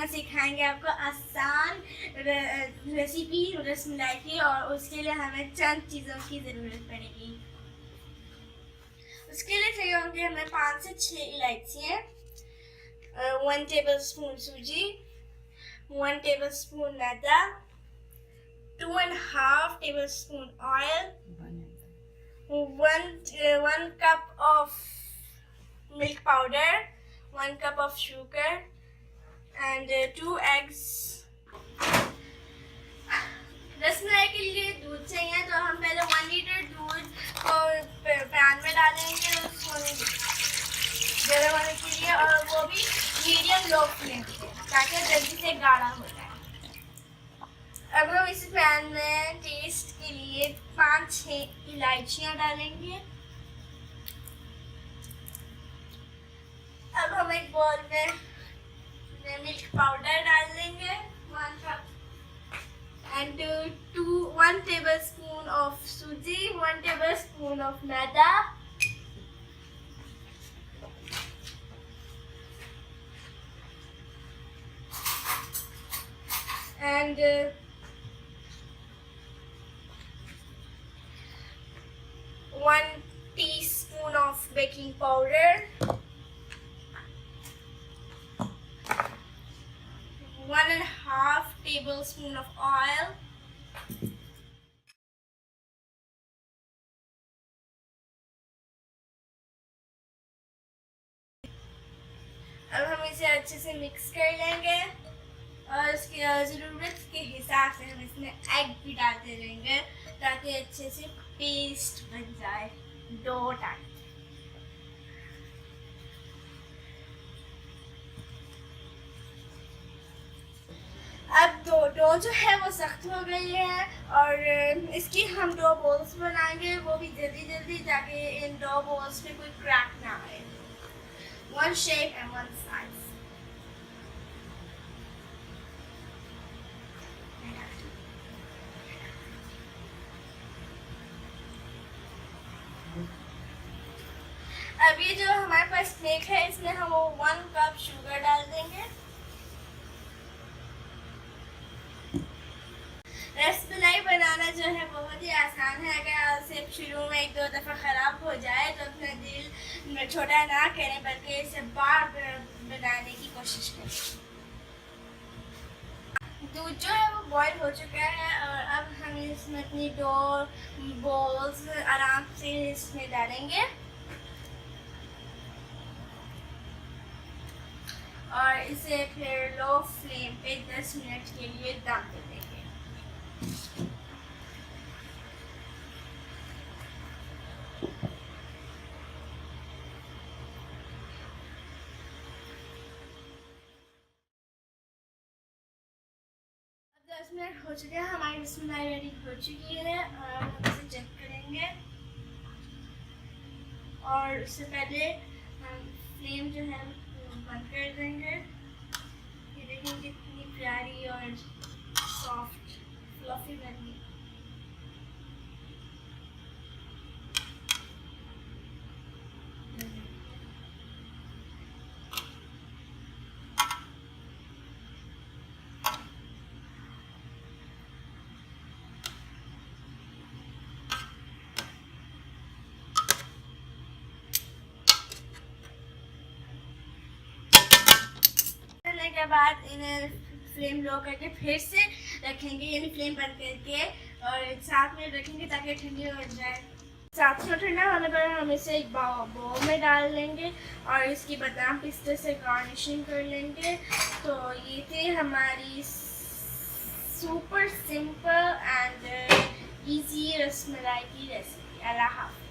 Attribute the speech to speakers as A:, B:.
A: सिखाएंगे आपको आसान रेसिपी रसमलाई की, और उसके लिए हमें चंद चीज़ों की ज़रूरत पड़ेगी। उसके लिए चाहिए होंगे हमें 5 से 6 इलायचियाँ, 1 टेबलस्पून सूजी, 1 tablespoon maida, 2.5 tablespoon oil, 1 cup of milk powder, 1 cup of sugar, and 2 eggs. Rasmalai के लिए दूध चाहिए, तो हम पहले 1 लीटर दूध को पैन में डालेंगे उसको गर्म होने के लिए, और वो भी मीडियम लो फ्लेम पे, ताकि जल्दी से गाढ़ा हो जाए। अब हम इस पैन में टेस्ट के लिए 5-6 इलायचियाँ डालेंगे। अब हम एक बोल में मिल्क पाउडर डाल देंगे 1 कप, एंड 1 tablespoon of सूजी, 1 tablespoon of maida, and 1 teaspoon of baking powder, 1.5 tablespoon of oil, अब हम इसे अच्छे से मिक्स कर लेंगे, और उसकी ज़रूरत के हिसाब से हम इसमें एग भी डालते रहेंगे, ताकि अच्छे से पेस्ट बन जाए डो टाइप। अब डो जो है वो सख्त हो गई है, और इसकी हम 2 बॉल्स बनाएंगे, वो भी जल्दी ताकि इन 2 बॉल्स में कोई क्रैक ना आए। 1 shape and 1 size. अब ये जो हमारे पास केक है, इसमें हम 1 कप शुगर डाल देंगे। रसमलाई बनाना जो है बहुत ही आसान है। अगर सिर्फ शुरू में 1-2 दफ़ा ख़राब हो जाए तो अपना दिल छोटा ना करें, बल्कि इसे बार बनाने की कोशिश करें। दूध जो है वो बॉईल हो चुका है, और अब हम इसमें अपनी 2 बॉल्स आराम से इसमें डालेंगे, और इसे फिर लो फ्लेम पे 10 मिनट के लिए दम दे देंगे। 10 मिनट हो चुके हैं, हमारी रसमलाई रेडी हो चुकी है, और हम इसे चेक करेंगे। और उससे पहले हम फ्लेम जो है बंद कर देंगे। ये देखें कितनी प्यारी और सॉफ्ट फ्लफी बनी। के बाद इन्हें फ्लेम लो करके फिर से रखेंगे, यानी फ्लेम बंद करके, और 7 मिनट रखेंगे ताकि ठंडी हो जाए। 7 मिनट ठंडा होने पर हम इसे एक बाउल में डाल लेंगे, और इसकी बादाम पिस्ते से गार्निशिंग कर लेंगे। तो ये थी हमारी super simple and easy rasmalai की रेसिपी। अल्लाह हाफ़िज़।